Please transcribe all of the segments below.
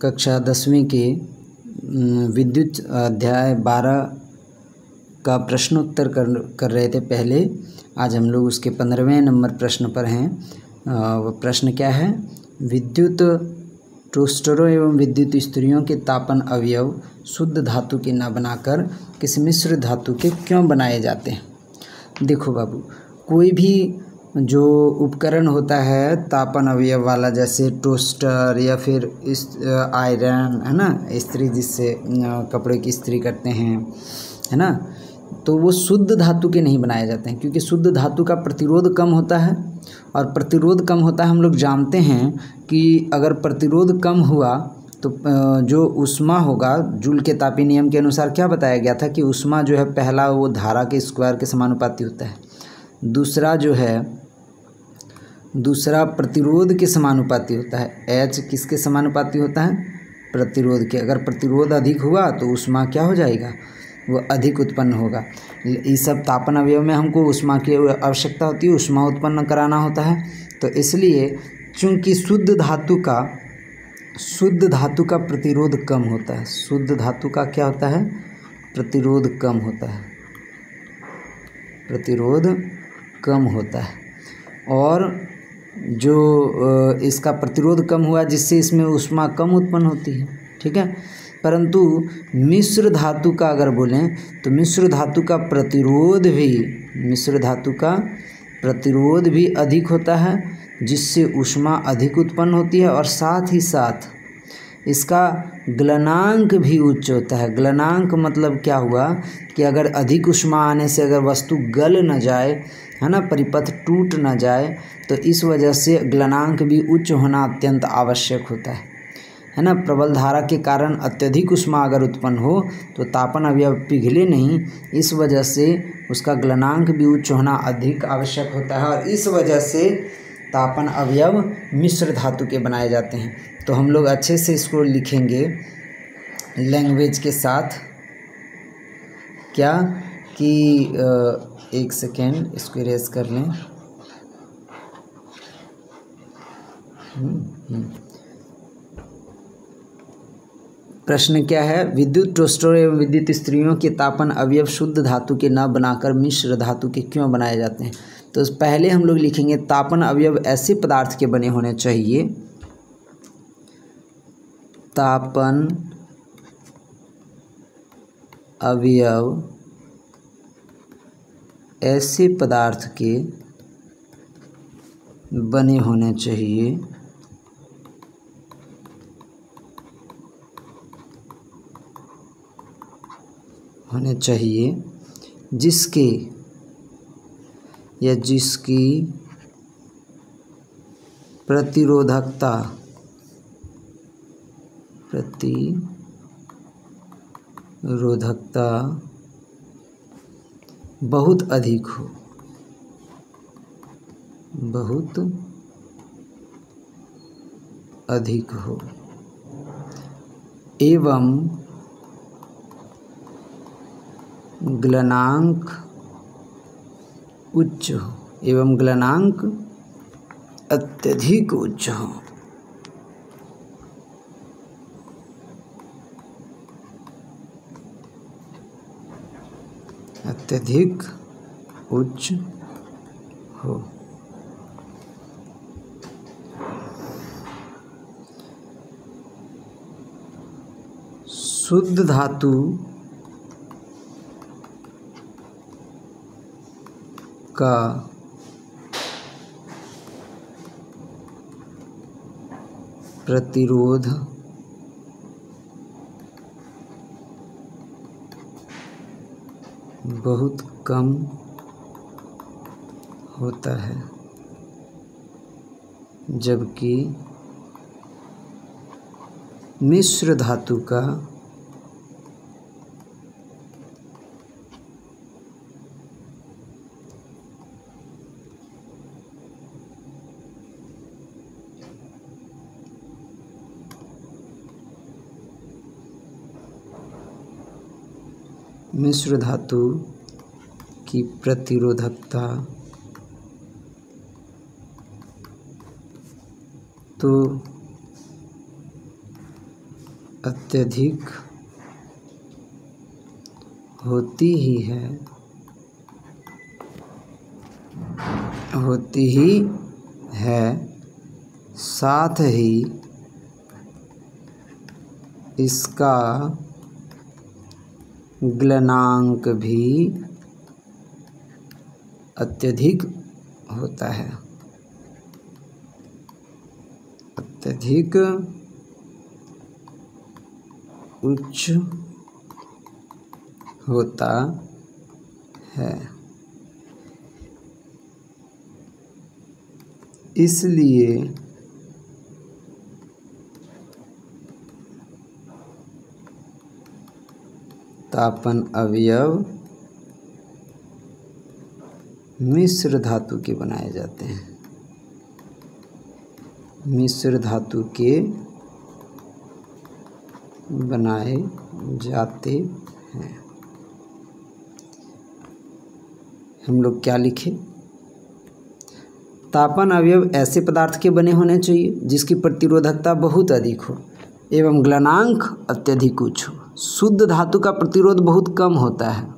कक्षा 10वीं के विद्युत अध्याय 12 का प्रश्नोत्तर कर रहे थे पहले। आज हम लोग उसके 15वें नंबर प्रश्न पर हैं। वो प्रश्न क्या है? विद्युत टोस्टरों एवं विद्युत इस्त्रियों के तापन अवयव शुद्ध धातु के न बनाकर किसी मिश्र धातु के क्यों बनाए जाते हैं? देखो बाबू, कोई भी जो उपकरण होता है तापन अवयव वाला, जैसे टोस्टर या फिर इस आयरन है ना, इस्त्री जिससे कपड़े की इस्त्री करते हैं, है ना, तो वो शुद्ध धातु के नहीं बनाए जाते हैं, क्योंकि शुद्ध धातु का प्रतिरोध कम होता है। और प्रतिरोध कम होता है, हम लोग जानते हैं कि अगर प्रतिरोध कम हुआ तो जो ऊष्मा होगा, जूल के तापीय नियम के अनुसार क्या बताया गया था कि ऊष्मा जो है, पहला वो धारा के स्क्वायर के समानुपाती होता है, दूसरा प्रतिरोध के समानुपाती होता है। H किसके समानुपाती होता है? प्रतिरोध के। अगर प्रतिरोध अधिक हुआ तो ऊष्मा क्या हो जाएगा? वो अधिक उत्पन्न होगा। इस सब तापन अवयव में हमको ऊष्मा की आवश्यकता होती है, ऊष्मा उत्पन्न कराना होता है। तो इसलिए चूँकि शुद्ध धातु का प्रतिरोध कम होता है, शुद्ध धातु का क्या होता है? प्रतिरोध कम होता है, प्रतिरोध कम होता है। और जो इसका प्रतिरोध कम हुआ जिससे इसमें ऊष्मा कम उत्पन्न होती है, ठीक है। परंतु मिश्र धातु का अगर बोलें तो मिश्र धातु का प्रतिरोध भी अधिक होता है, जिससे ऊष्मा अधिक उत्पन्न होती है। और साथ ही साथ इसका गलनांक भी उच्च होता है। गलनांक मतलब क्या हुआ कि अगर अधिक ऊष्मा आने से अगर वस्तु गल न जाए, है ना, परिपथ टूट न जाए, तो इस वजह से गलनांक भी उच्च होना अत्यंत आवश्यक होता है ना। प्रबल धारा के कारण अत्यधिक ऊष्मा अगर उत्पन्न हो तो तापन अवयव पिघले नहीं, इस वजह से उसका गलनांक भी उच्च होना अधिक आवश्यक होता है। और इस वजह से तापन अवयव मिश्र धातु के बनाए जाते हैं। तो हम लोग अच्छे से इसको लिखेंगे लैंग्वेज के साथ, क्या कि एक सेकेंड इसको इरेज कर लें। प्रश्न क्या है? विद्युत टोस्टर एवं विद्युत इस्त्रियों के तापन अवयव शुद्ध धातु के न बनाकर मिश्र धातु के क्यों बनाए जाते हैं? तो पहले हम लोग लिखेंगे तापन अवयव ऐसे पदार्थ के बने होने चाहिए, तापन अवयव ऐसे पदार्थ के बने होने चाहिए जिसके या जिसकी प्रतिरोधकता बहुत अधिक हो एवं गलनांक उच्च हो, एवं गलनांक अत्यधिक उच्च हो। अत्यधिक उच्च हो। शुद्ध धातु का प्रतिरोध बहुत कम होता है, जबकि मिश्र धातु का मिश्र धातु की प्रतिरोधकता तो अत्यधिक होती ही है साथ ही इसका गलनांक भी अत्यधिक होता है, अत्यधिक उच्च होता है। इसलिए तापन अवयव मिश्र धातु के बनाए जाते हैं, मिश्र धातु के बनाए जाते हैं। हम लोग क्या लिखे? तापन अवयव ऐसे पदार्थ के बने होने चाहिए जिसकी प्रतिरोधकता बहुत अधिक हो एवं गलनांक अत्यधिक उच्च हो। शुद्ध धातु का प्रतिरोध बहुत कम होता है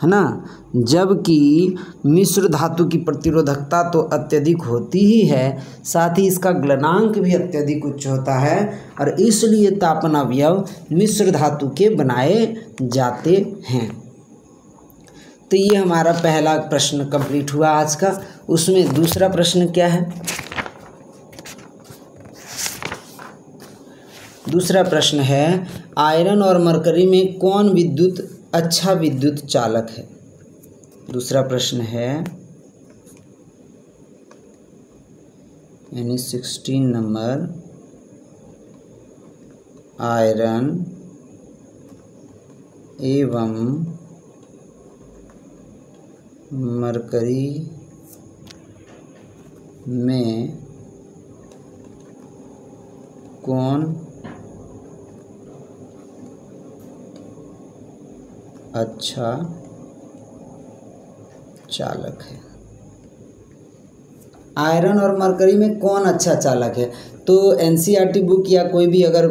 ना, जबकि मिश्र धातु की प्रतिरोधकता तो अत्यधिक होती ही है, साथ ही इसका गलनांक भी अत्यधिक उच्च होता है और इसलिए तापन अवयव मिश्र धातु के बनाए जाते हैं। तो ये हमारा पहला प्रश्न कंप्लीट हुआ आज का। उसमें दूसरा प्रश्न क्या है? दूसरा प्रश्न है आयरन और मरकरी में कौन विद्युत अच्छा विद्युत चालक है? दूसरा प्रश्न है यानी 16 नंबर, आयरन एवं मरकरी में कौन अच्छा चालक है? आयरन और मरकरी में कौन अच्छा चालक है? तो एनसीईआरटी बुक या कोई भी अगर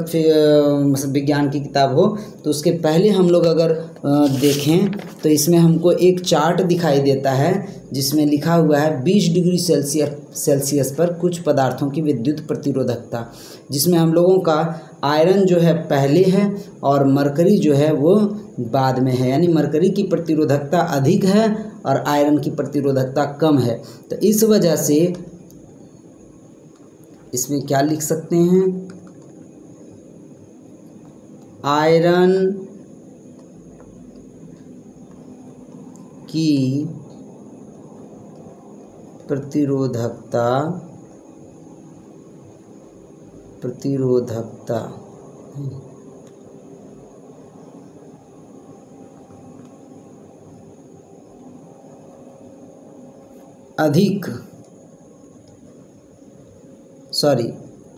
विज्ञान की किताब हो तो उसके पहले हम लोग अगर देखें तो इसमें हमको एक चार्ट दिखाई देता है जिसमें लिखा हुआ है 20 डिग्री सेल्सियस पर कुछ पदार्थों की विद्युत प्रतिरोधकता, जिसमें हम लोगों का आयरन जो है पहले है और मरकरी जो है वो बाद में है, यानी मरकरी की प्रतिरोधकता अधिक है और आयरन की प्रतिरोधकता कम है। तो इस वजह से इसमें क्या लिख सकते हैं? आयरन की प्रतिरोधकता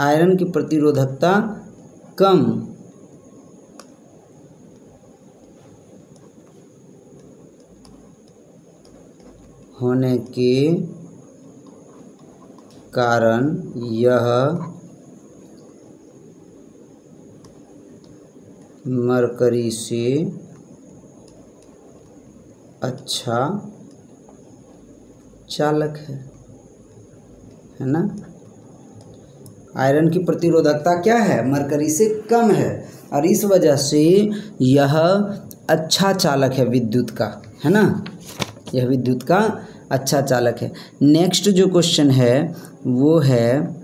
आयरन की प्रतिरोधकता कम होने के कारण यह मरकरी से अच्छा चालक है ना। आयरन की प्रतिरोधकता क्या है? मरकरी से कम है और इस वजह से यह अच्छा चालक है विद्युत का, है ना, यह विद्युत का अच्छा चालक है। नेक्स्ट जो क्वेश्चन है वो है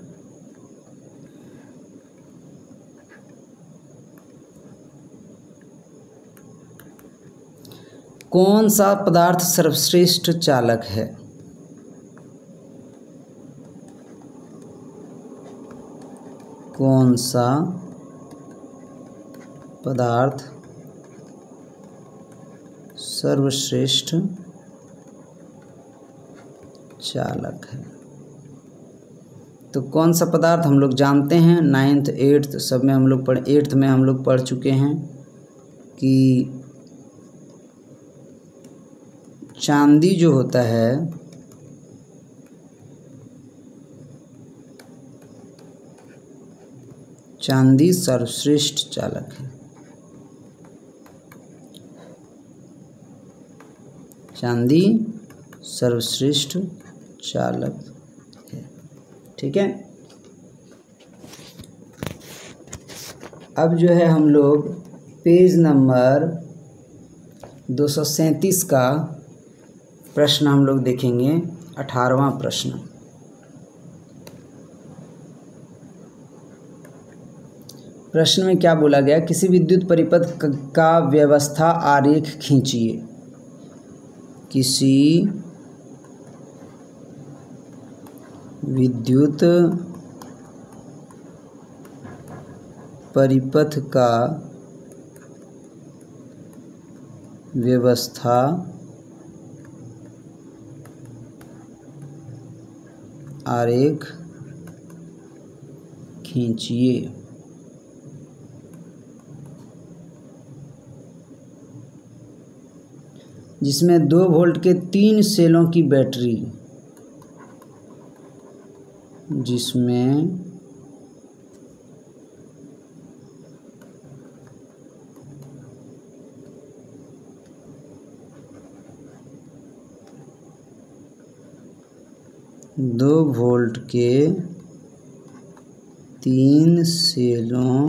कौन सा पदार्थ सर्वश्रेष्ठ चालक है? कौन सा पदार्थ सर्वश्रेष्ठ चालक है? तो कौन सा पदार्थ हम लोग जानते हैं, 9th 8th सब में हम लोग 8th में हम लोग पढ़ चुके हैं कि चांदी जो होता है चांदी सर्वश्रेष्ठ चालक है। चांदी सर्वश्रेष्ठ चालक है। ठीक है। अब जो है हम लोग पेज नंबर 237 का प्रश्न हम लोग देखेंगे। 18वां प्रश्न। प्रश्न में क्या बोला गया, किसी विद्युत परिपथ का व्यवस्था आरेख खींचिए। किसी विद्युत परिपथ का व्यवस्था आरेख खींचिए। जिसमें 2 वोल्ट के 3 सेलों की बैटरी, जिसमें 2 वोल्ट के 3 सेलों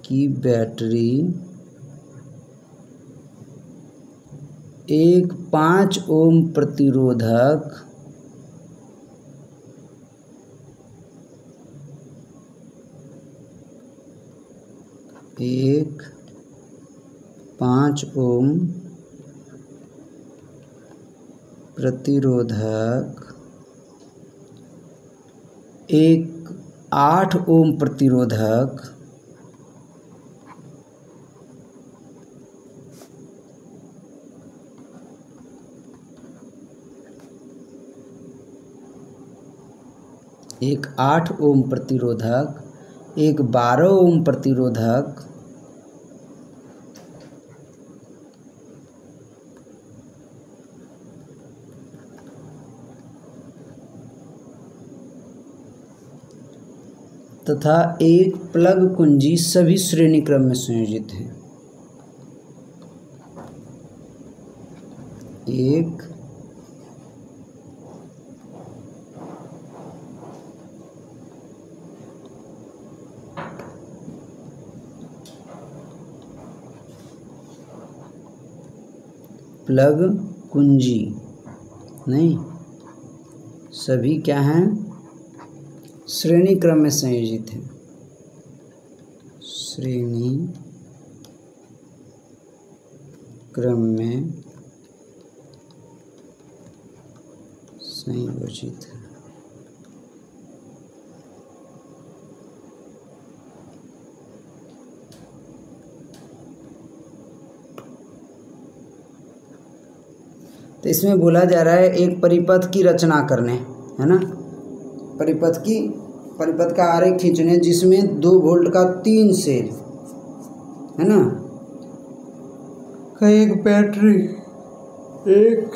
की बैटरी एक 5 ओम प्रतिरोधक एक 5 ओम प्रतिरोधक एक 8 ओम प्रतिरोधक एक 8 ओम प्रतिरोधक, एक 12 ओम प्रतिरोधक, तथा एक प्लग कुंजी सभी श्रेणी क्रम में संयोजित है। एक प्लग कुंजी नहीं, सभी क्या हैं, श्रेणी क्रम में संयोजित है। श्रेणी क्रम में संयोजित है। तो इसमें बोला जा रहा है एक परिपथ की रचना करने, है ना, परिपथ का आरेख खींचने जिसमें 2 वोल्ट का 3 सेल, है ना, का एक बैटरी, एक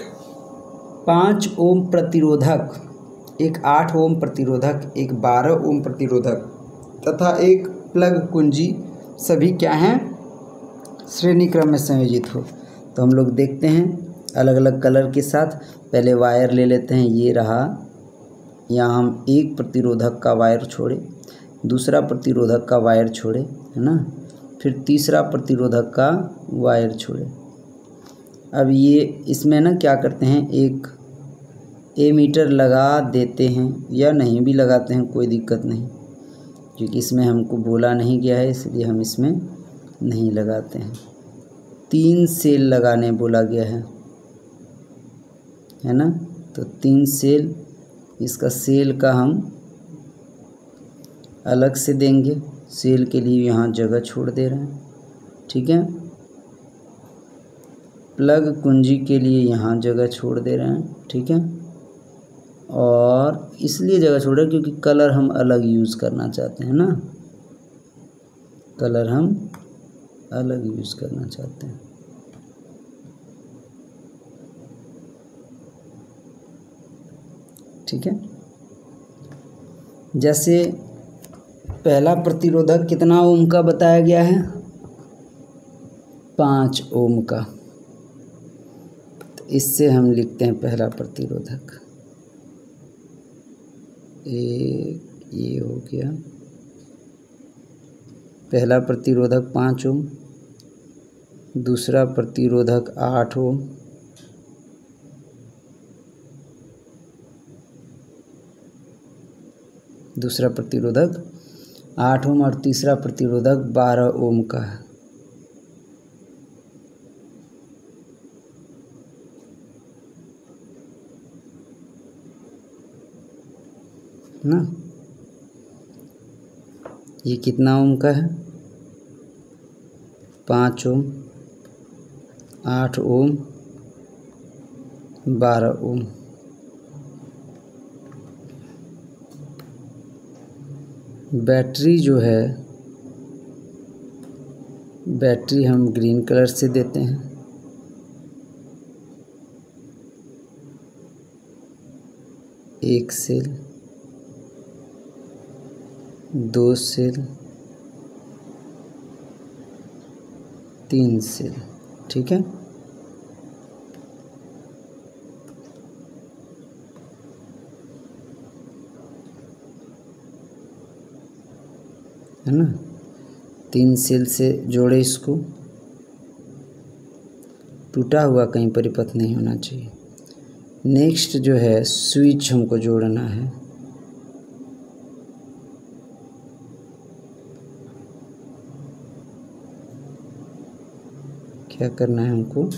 5 ओम प्रतिरोधक, एक 8 ओम प्रतिरोधक, एक 12 ओम प्रतिरोधक तथा एक प्लग कुंजी सभी क्या हैं, श्रेणी क्रम में संयोजित हो। तो हम लोग देखते हैं अलग अलग कलर के साथ। पहले वायर ले लेते हैं, ये रहा। यहाँ हम एक प्रतिरोधक का वायर छोड़े, दूसरा प्रतिरोधक का वायर छोड़े, है ना, फिर तीसरा प्रतिरोधक का वायर छोड़े। अब ये इसमें ना क्या करते हैं, एक एमीटर लगा देते हैं या नहीं भी लगाते हैं, कोई दिक्कत नहीं, क्योंकि इसमें हमको बोला नहीं गया है इसलिए हम इसमें नहीं लगाते हैं। 3 सेल लगाने बोला गया है ना, तो 3 सेल, इसका सेल का हम अलग से देंगे, सेल के लिए यहाँ जगह छोड़ दे रहे हैं, ठीक है। प्लग कुंजी के लिए यहाँ जगह छोड़ दे रहे हैं, ठीक है। और इसलिए जगह छोड़ रहे हैं क्योंकि कलर हम अलग यूज़ करना चाहते हैं ना, कलर हम अलग यूज़ करना चाहते हैं। ठीक है। जैसे पहला प्रतिरोधक कितना ओम का बताया गया है? 5 ओम का। तो इससे हम लिखते हैं पहला प्रतिरोधक, ये हो गया पहला प्रतिरोधक 5 ओम, दूसरा प्रतिरोधक 8 ओम, दूसरा प्रतिरोधक 8 ओम और तीसरा प्रतिरोधक 12 ओम का है ना। ये कितना ओम का है? 5 ओम, 8 ओम, 12 ओम। बैटरी जो है, बैटरी हम ग्रीन कलर से देते हैं। एक सेल, 2 सेल, 3 सेल, ठीक है। है ना, 3 सेल से जोड़े इसको, टूटा हुआ कहीं परिपथ नहीं होना चाहिए। नेक्स्ट जो है स्विच हमको जोड़ना है। क्या करना है हमको?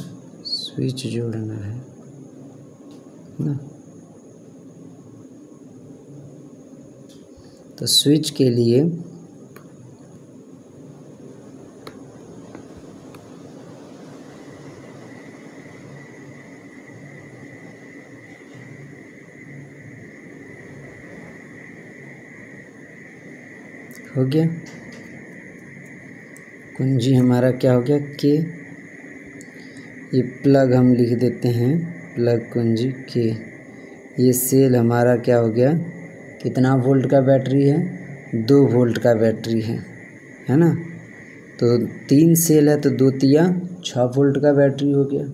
स्विच जोड़ना है ना। तो स्विच के लिए हो गया, कुंजी हमारा क्या हो गया? के। ये प्लग हम लिख देते हैं, प्लग कुंजी के। ये सेल हमारा क्या हो गया? कितना वोल्ट का बैटरी है? 2 वोल्ट का बैटरी है ना। तो 3 सेल है तो 2 तिया 6 वोल्ट का बैटरी हो गया।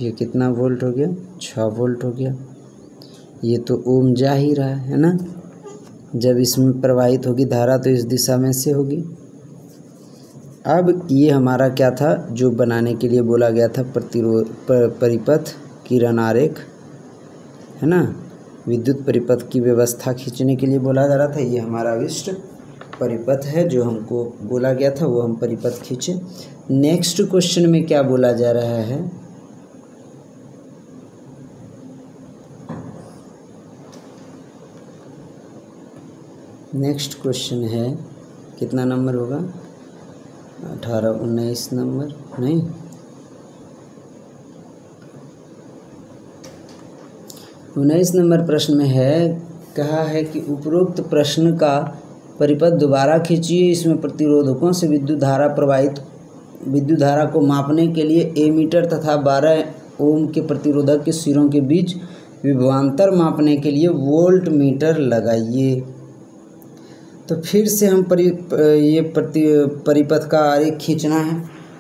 ये कितना वोल्ट हो गया? 6 वोल्ट हो गया। ये तो ओम जा ही रहा है ना। जब इसमें प्रवाहित होगी धारा तो इस दिशा में से होगी। अब ये हमारा क्या था जो बनाने के लिए बोला गया था? परिपथ किरण आरेख, है ना। विद्युत परिपथ की व्यवस्था खींचने के लिए बोला जा रहा था। ये हमारा विशिष्ट परिपथ है जो हमको बोला गया था, वो हम परिपथ खींचे। नेक्स्ट क्वेश्चन में क्या बोला जा रहा है? नेक्स्ट क्वेश्चन है, कितना नंबर होगा? 18, 19 नंबर नहीं, 19 नंबर प्रश्न में है, कहा है कि उपरोक्त प्रश्न का परिपथ दोबारा खींचिए। इसमें प्रतिरोधकों से विद्युत धारा को मापने के लिए एमीटर तथा 12 ओम के प्रतिरोधक के सिरों के बीच विभवांतर मापने के लिए वोल्ट मीटर लगाइए। तो फिर से हम परिपथ का आरेख खींचना है।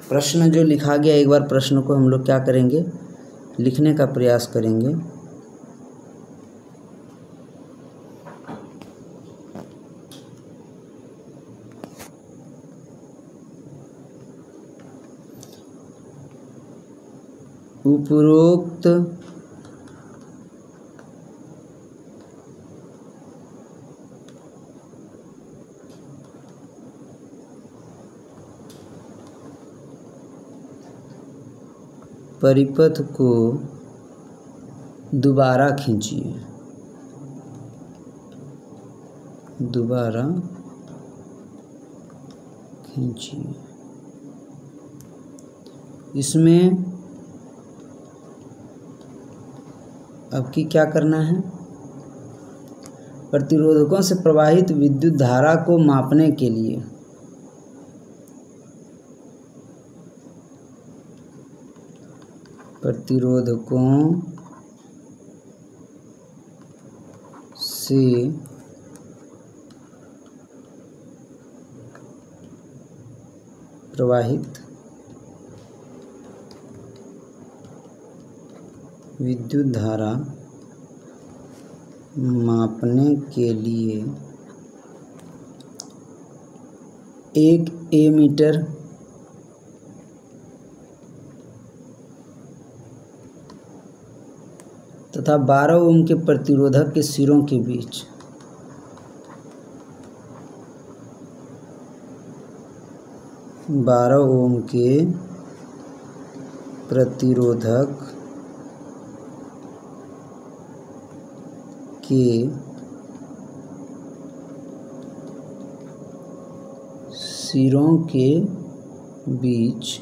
प्रश्न जो लिखा गया, एक बार प्रश्न को हम लोग क्या करेंगे? लिखने का प्रयास करेंगे। उपरोक्त परिपथ को दोबारा खींचिए। दोबारा खींचिए। इसमें अब की क्या करना है? प्रतिरोधकों से प्रवाहित विद्युत धारा को मापने के लिए प्रतिरोधकों से प्रवाहित विद्युत धारा मापने के लिए एक एमीटर तथा 12 ओम के प्रतिरोधक के सिरों के बीच बारह ओम के प्रतिरोधक के सिरों के बीच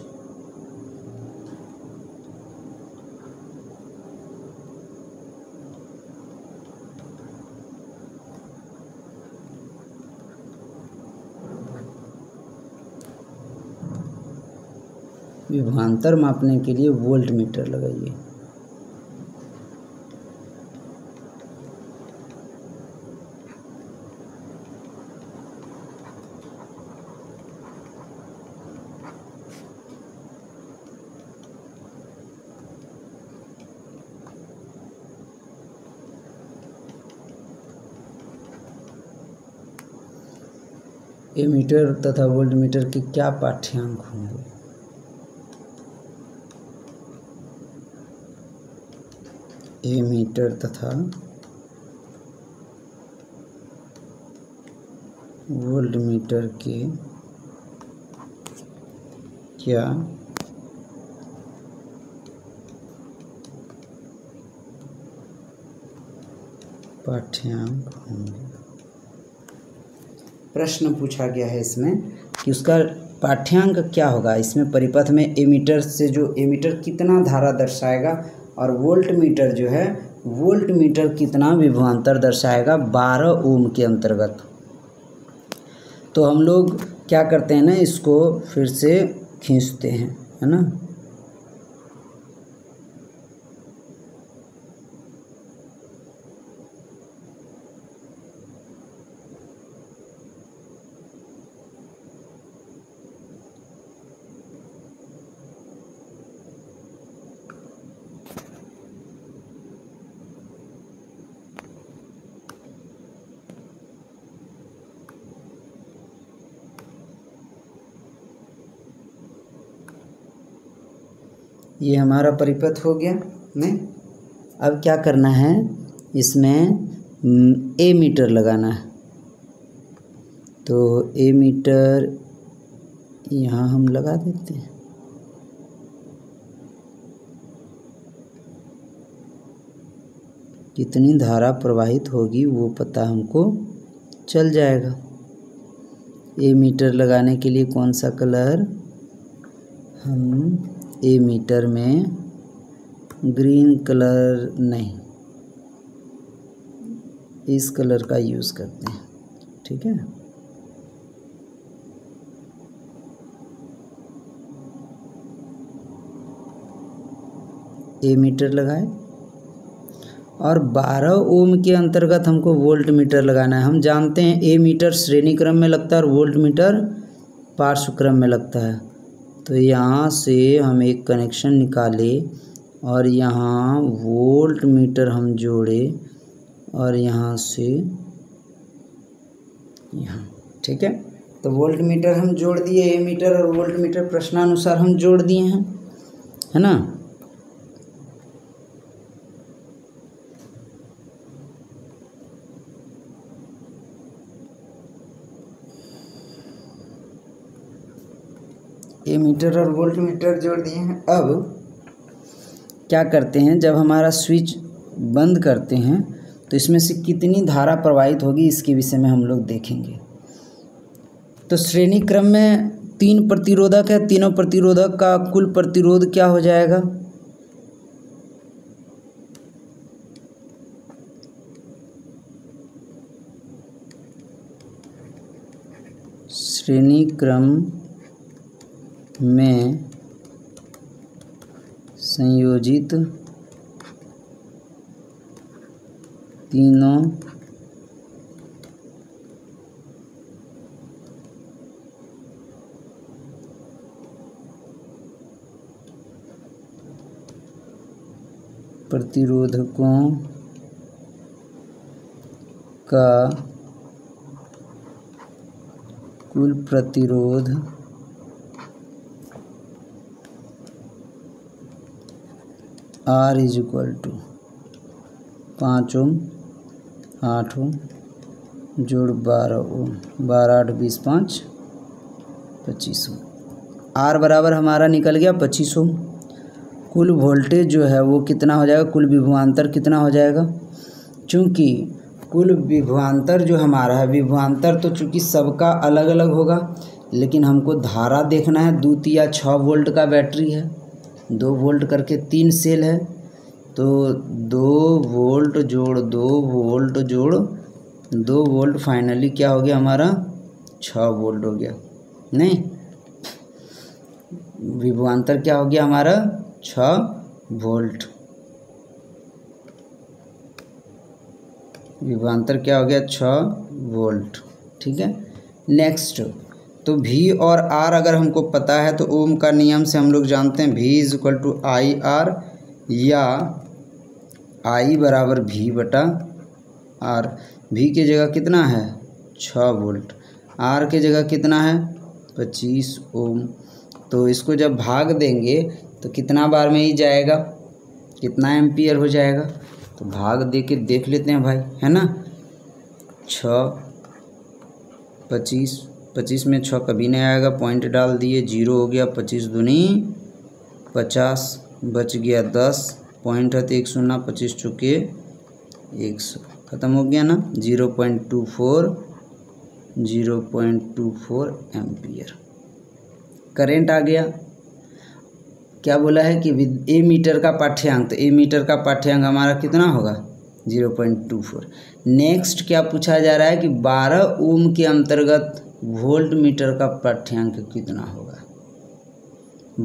विभवांतर मापने के लिए वोल्ट मीटर लगाइए। एमीटर तथा वोल्ट मीटर के क्या पाठ्यांक होंगे? एमीटर तथा वोल्ट मीटर के क्या पाठ्यांक होंगे? प्रश्न पूछा गया है इसमें कि उसका पाठ्यांक क्या होगा। इसमें परिपथ में एमीटर से जो एमीटर कितना धारा दर्शाएगा और वोल्ट मीटर जो है वोल्ट मीटर कितना विभवांतर दर्शाएगा 12 ओम के अंतर्गत। तो हम लोग क्या करते हैं ना, इसको फिर से खींचते हैं, है ना। ये हमारा परिपथ हो गया में। अब क्या करना है, इसमें ए मीटर लगाना है। तो ए मीटर यहाँ हम लगा देते हैं। कितनी धारा प्रवाहित होगी वो पता हमको चल जाएगा। ए मीटर लगाने के लिए कौन सा कलर, हम ए मीटर में ग्रीन कलर नहीं, इस कलर का यूज़ करते हैं, ठीक है। ए मीटर लगाए और 12 ओम के अंतर्गत हमको वोल्ट मीटर लगाना है। हम जानते हैं ए मीटर श्रेणी क्रम में लगता है और वोल्ट मीटर पार्श्व क्रम में लगता है। तो यहाँ से हम एक कनेक्शन निकाले और यहाँ वोल्ट मीटर हम जोड़े और यहाँ से यहाँ, ठीक है। तो वोल्ट मीटर हम जोड़ दिए, ए मीटर और वोल्ट मीटर प्रश्नानुसार हम जोड़ दिए हैं, है ना। ए मीटर और वोल्ट मीटर जोड़ दिए हैं। अब क्या करते हैं, जब हमारा स्विच बंद करते हैं तो इसमें से कितनी धारा प्रवाहित होगी इसके विषय में हम लोग देखेंगे। तो श्रेणी क्रम में 3 प्रतिरोधक है, तीनों प्रतिरोधक का कुल प्रतिरोध क्या हो जाएगा, श्रेणी क्रम में संयोजित तीनों प्रतिरोधकों का कुल प्रतिरोध R इज इक्वल टू 5 ओम 8 ओम जोड़ 12 ओम 12 8 20 5 25 ओम। R बराबर हमारा निकल गया 25 ओम। कुल वोल्टेज जो है वो कितना हो जाएगा, कुल विभवांतर कितना हो जाएगा। चूँकि कुल विभवांतर जो हमारा है, विभवांतर तो चूँकि सबका अलग अलग होगा, लेकिन हमको धारा देखना है। 2 या 6 वोल्ट का बैटरी है, 2 वोल्ट करके 3 सेल है, तो 2 वोल्ट जोड़ 2 वोल्ट जोड़ 2 वोल्ट फाइनली क्या हो गया हमारा 6 वोल्ट हो गया। नहीं, विभवांतर क्या हो गया हमारा 6 वोल्ट। विभवांतर क्या हो गया 6 वोल्ट। ठीक है, नेक्स्ट तो V और R अगर हमको पता है तो ओम का नियम से हम लोग जानते हैं V is equal to I R, या I बराबर V बटा R। V की जगह कितना है 6 वोल्ट, R की जगह कितना है 25 ओम। तो इसको जब भाग देंगे तो कितना बार में ही जाएगा, कितना एम्पियर हो जाएगा, तो भाग दे के देख लेते हैं भाई, है ना। 6 25, 25 में 6 कभी नहीं आएगा, पॉइंट डाल दिए, 0 हो गया। 25 दूनी 50, बच गया 10, पॉइंट है तो 1 शून्य, 25 चुके 100, ख़त्म हो गया ना। 0.24 एम्पियर करेंट आ गया। क्या बोला है कि ए मीटर का पाठ्यांक, तो ए मीटर का पाठ्यांक हमारा कितना होगा 0.24। नेक्स्ट क्या पूछा जा रहा है कि 12 ओम के अंतर्गत वोल्ट मीटर का पाठ्यांक कितना होगा।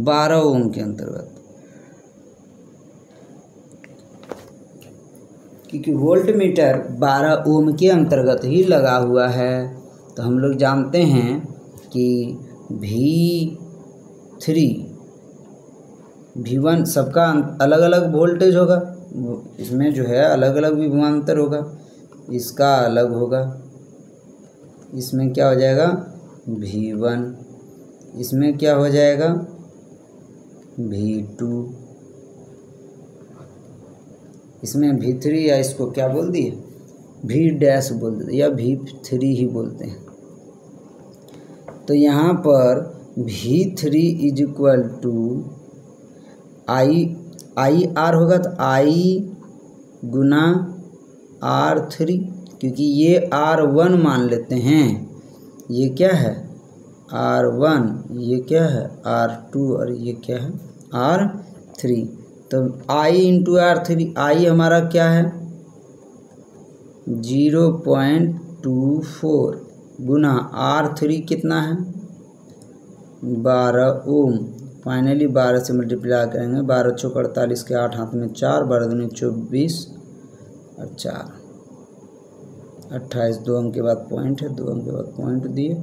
12 ओम के अंतर्गत, क्योंकि वोल्ट मीटर 12 ओम के अंतर्गत ही लगा हुआ है, तो हम लोग जानते हैं कि V3 V1 सबका अलग अलग वोल्टेज होगा, इसमें जो है अलग अलग विभवांतर होगा, इसका अलग होगा, इसमें क्या हो जाएगा V1, इसमें क्या हो जाएगा V2, इसमें V3, या इसको क्या बोल दिए V डैश बोल देते या V3 ही बोलते हैं। तो यहाँ पर V3 is equal to I R होगा, तो I गुना R3, क्योंकि ये R1 मान लेते हैं, ये क्या है R1, ये क्या है R2 और ये क्या है R3। तो I इंटू R3, I हमारा क्या है 0.24 गुना R3 कितना है 12 ओम। फाइनली 12 से मल्टीप्लाई करेंगे, 12 चौक 48 के 8 हाथ में 4, 12 दूनी 24 और 4 28, 2 अंक के बाद पॉइंट है, 2 अंक के बाद पॉइंट दिए,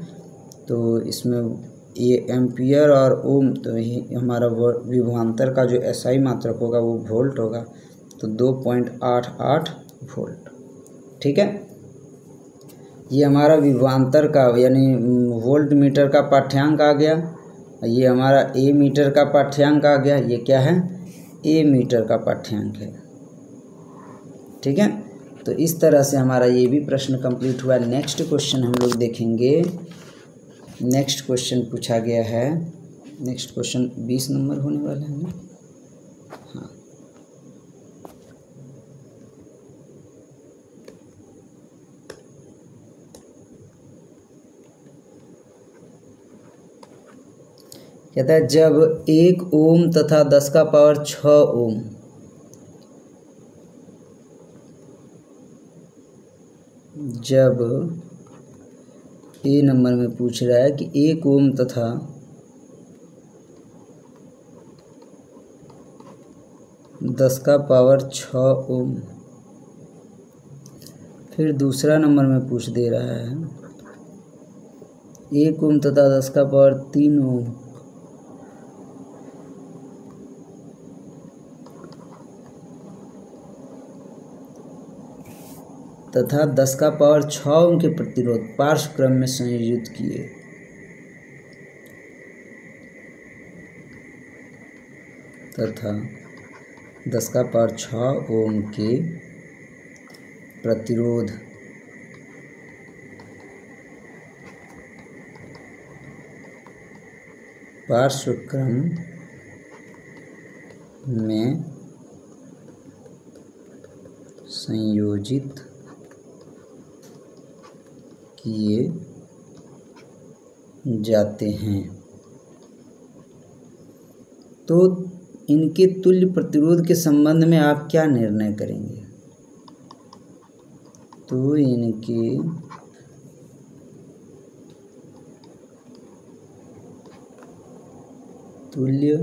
तो इसमें ये एम्पियर और ओम, तो ये हमारा विभवांतर का जो SI मात्रक होगा वो वोल्ट होगा, तो 2.88 वोल्ट। ठीक है, ये हमारा विभवांतर का यानी वोल्ट मीटर का पाठ्यांक आ गया। ये हमारा ए मीटर का पाठ्यांक आ गया, ये क्या है ए मीटर का पाठ्यांक है। ठीक है, तो इस तरह से हमारा ये भी प्रश्न कंप्लीट हुआ। नेक्स्ट क्वेश्चन हम लोग देखेंगे। नेक्स्ट क्वेश्चन पूछा गया है, नेक्स्ट क्वेश्चन 20 नंबर होने वाला है ना। हाँ, कहता है जब 1 ओम तथा 10 का पावर 6 ओम जब ए नंबर में पूछ रहा है कि 1 ओम तथा 10 का पावर 6 ओम, फिर दूसरा नंबर में पूछ दे रहा है 1 ओम तथा 10 का पावर 3 ओम, तथा 10 का पावर 6 ओम के प्रतिरोध पार्श्व क्रम में संयोजित किए तथा 10 का पावर 6 ओम के प्रतिरोध पार्श्व क्रम में संयोजित किए जाते हैं तो इनके तुल्य प्रतिरोध के संबंध में आप क्या निर्णय करेंगे? तो इनके तुल्य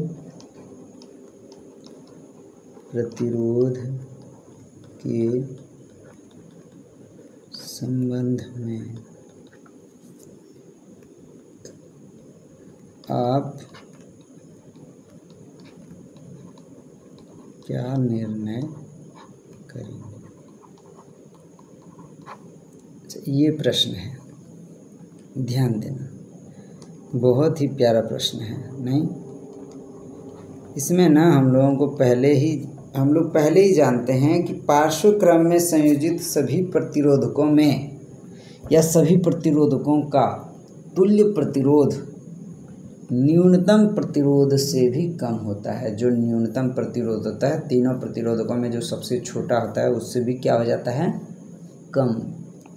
प्रतिरोध के संबंध में आप क्या निर्णय करेंगे? ये प्रश्न है, ध्यान देना, बहुत ही प्यारा प्रश्न है। नहीं, इसमें ना हम लोग पहले ही जानते हैं कि पार्श्व क्रम में संयोजित सभी प्रतिरोधकों में या सभी प्रतिरोधकों का तुल्य प्रतिरोध न्यूनतम प्रतिरोध से भी कम होता है। जो न्यूनतम प्रतिरोध होता है तीनों प्रतिरोधकों में जो सबसे छोटा होता है उससे भी क्या हो जाता है? कम,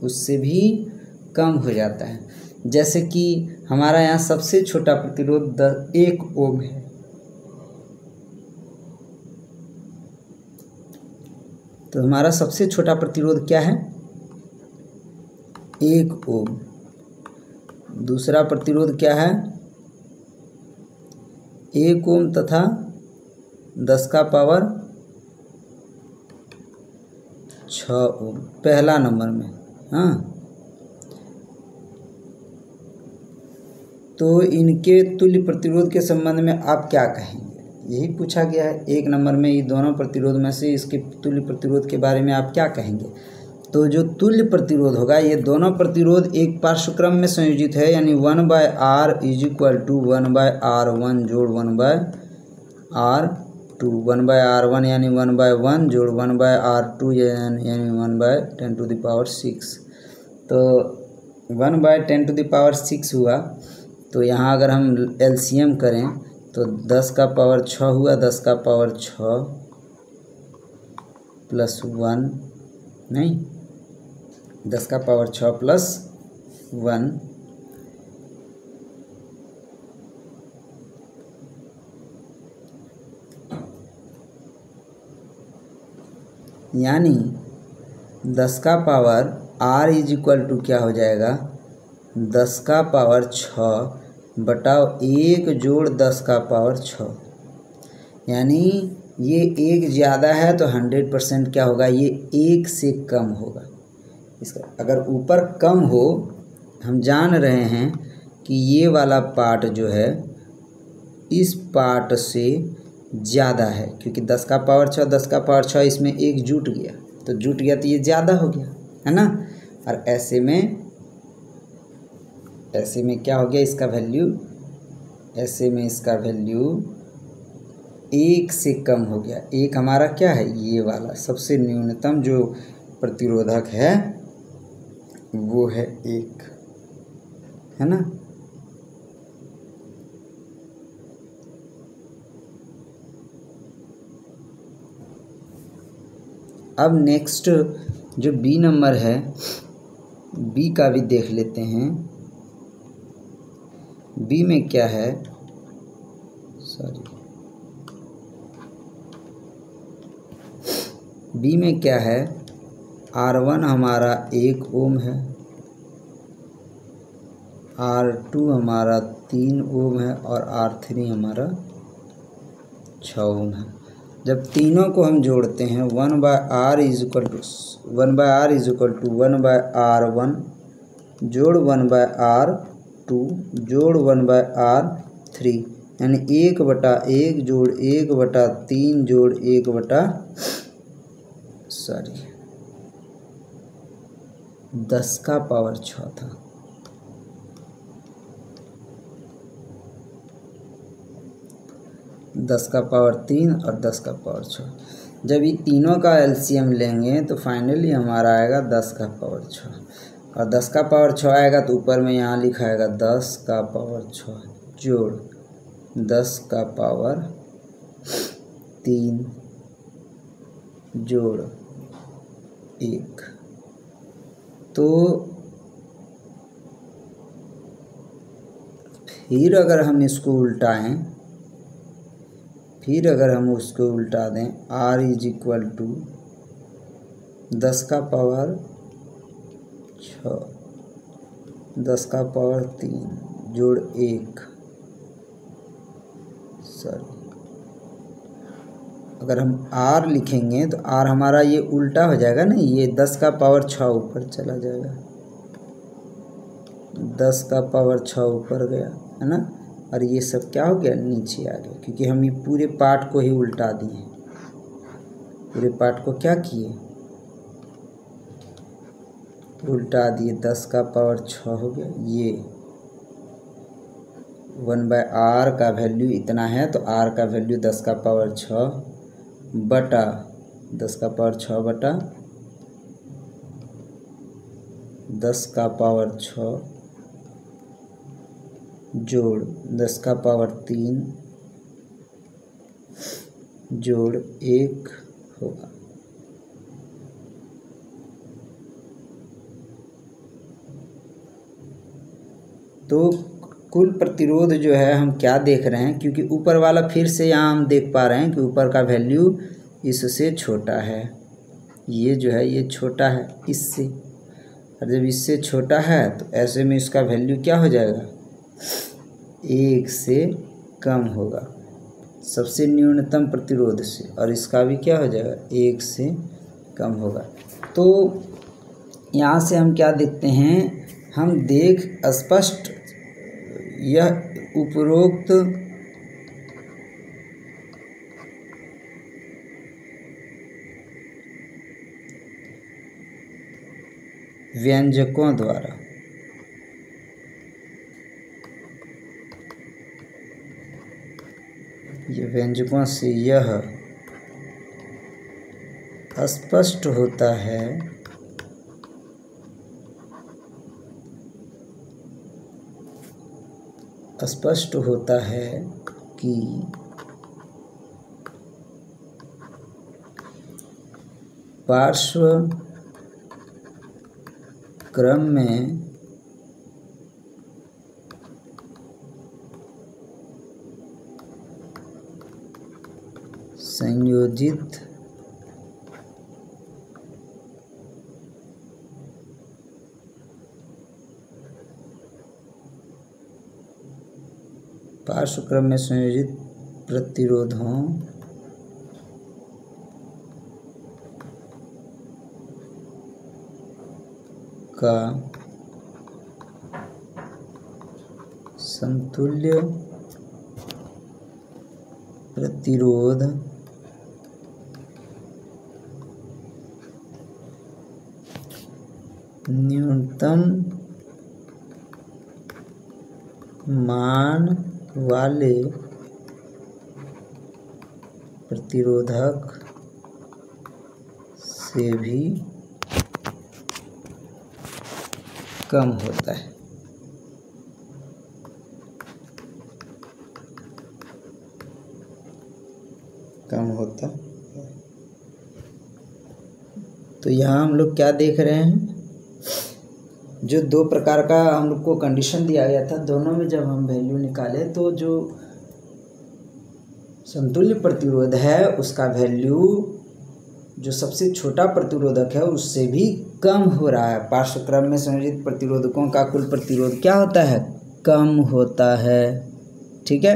उससे भी कम हो जाता है। जैसे कि हमारा यहाँ सबसे छोटा प्रतिरोध 1 ओम है। तो हमारा सबसे छोटा प्रतिरोध क्या है? 1 ओम। दूसरा प्रतिरोध क्या है? 1 ओम तथा 10 का पावर 6 ओम पहला नंबर में। हाँ, तो इनके तुल्य प्रतिरोध के संबंध में आप क्या कहेंगे? यही पूछा गया है। 1 नंबर में ये दोनों प्रतिरोध में से इसके तुल्य प्रतिरोध के बारे में आप क्या कहेंगे? तो जो तुल्य प्रतिरोध होगा, ये दोनों प्रतिरोध एक पार्श्वक्रम में संयोजित है, यानी 1/R is equal to 1/R1 जोड़ 1/R2, 1/R1 यानी 1/1 जोड़ 1/R2 यानी 1/10⁶। तो 1/10⁶ हुआ। तो यहाँ अगर हम LCM करें तो 10 का पावर 6 हुआ, 10 का पावर 6 प्लस 1, नहीं 10 का पावर 6 प्लस 1, यानी 10 का power R is equal to क्या हो जाएगा? 10 का पावर 6 बटा 1 जोड़ 10 का पावर 6, यानी ये 1 ज़्यादा है तो 100% क्या होगा? ये 1 से कम होगा। इसका अगर ऊपर कम हो, हम जान रहे हैं कि ये वाला पार्ट जो है इस पार्ट से ज़्यादा है, क्योंकि 10 का पावर 6 10 का पावर 6 इसमें 1 जुट गया, तो जुट गया तो ये ज़्यादा हो गया, है ना। और ऐसे में क्या हो गया? इसका वैल्यू, ऐसे में इसका वैल्यू 1 से कम हो गया। 1 हमारा क्या है? ये वाला सबसे न्यूनतम जो प्रतिरोधक है वो है 1, है ना। अब नेक्स्ट जो B नंबर है, B का भी देख लेते हैं। B में क्या है? B में क्या है? R1 हमारा 1 ओम है, R2 हमारा 3 ओम है और R3 हमारा 6 ओम है। जब तीनों को हम जोड़ते हैं 1/R is equal to 1/R1 जोड़ 1/R2 जोड़ 1/R3, यानी 1/1 जोड़ 1/3 जोड़ 1/, 10 का पावर 6 था। दस का पावर 3 और 10 का पावर 6। जब ये तीनों का एलसीएम लेंगे तो फाइनली हमारा आएगा 10 का पावर 6। और 10 का पावर 6 आएगा तो ऊपर में यहाँ लिखा आएगा 10 का पावर 6 जोड़ 10 का पावर 3 जोड़ 1। तो फिर अगर हम इसको उल्टाएं, फिर अगर हम उसको उल्टा दें, r इज इक्वल टू 10 का पावर 6 10 का पावर 3 जोड़ 1, सॉरी, अगर हम r लिखेंगे तो r हमारा ये उल्टा हो जाएगा ना, ये 10 का पावर 6 ऊपर चला जाएगा, 10 का पावर 6 ऊपर गया है ना, और ये सब क्या हो गया, नीचे आ गया, क्योंकि हम ये पूरे पार्ट को ही उल्टा दिए। पूरे पार्ट को क्या किए, उल्टा दिए। 10 का पावर 6 हो गया, ये 1/r का वैल्यू इतना है, तो r का वैल्यू 10 का पावर 6 बटा 10 का पावर 6 बटा 10 का पावर 6 जोड़ 10 का पावर 3 जोड़ 1 होगा। तो कुल प्रतिरोध जो है हम क्या देख रहे हैं, क्योंकि ऊपर वाला फिर से यहाँ हम देख पा रहे हैं कि ऊपर का वैल्यू इससे छोटा है, ये जो है ये छोटा है इससे, और जब इससे छोटा है तो ऐसे में इसका वैल्यू क्या हो जाएगा, 1 से कम होगा सबसे न्यूनतम प्रतिरोध से, और इसका भी क्या हो जाएगा, 1 से कम होगा। तो यहाँ से हम क्या देखते हैं, हम देख स्पष्ट यह उपरोक्त व्यंजकों द्वारा ये व्यंजकों से यह स्पष्ट होता है कि पार्श्व क्रम में संयोजित पार्श्वक्रम में संयोजित प्रतिरोधों का समतुल्य प्रतिरोध न्यूनतम मान वाले प्रतिरोधक से भी कम होता है। तो यहाँ हम लोग क्या देख रहे हैं, जो दो प्रकार का हम लोग को कंडीशन दिया गया था, दोनों में जब हम वैल्यू निकाले तो जो समतुल्य प्रतिरोध है उसका वैल्यू जो सबसे छोटा प्रतिरोधक है उससे भी कम हो रहा है। पार्श्वक्रम में संयोजित प्रतिरोधकों का कुल प्रतिरोध क्या होता है, कम होता है। ठीक है,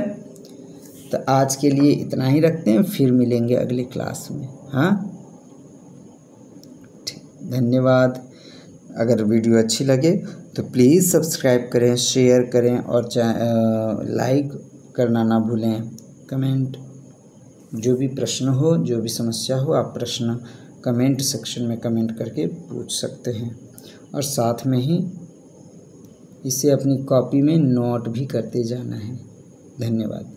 तो आज के लिए इतना ही रखते हैं, फिर मिलेंगे अगले क्लास में। हाँ, धन्यवाद। अगर वीडियो अच्छी लगे तो प्लीज़ सब्सक्राइब करें, शेयर करें और लाइक करना ना भूलें। कमेंट, जो भी प्रश्न हो, जो भी समस्या हो, आप प्रश्न कमेंट सेक्शन में कमेंट करके पूछ सकते हैं। और साथ में ही इसे अपनी कॉपी में नोट भी करते जाना है। धन्यवाद।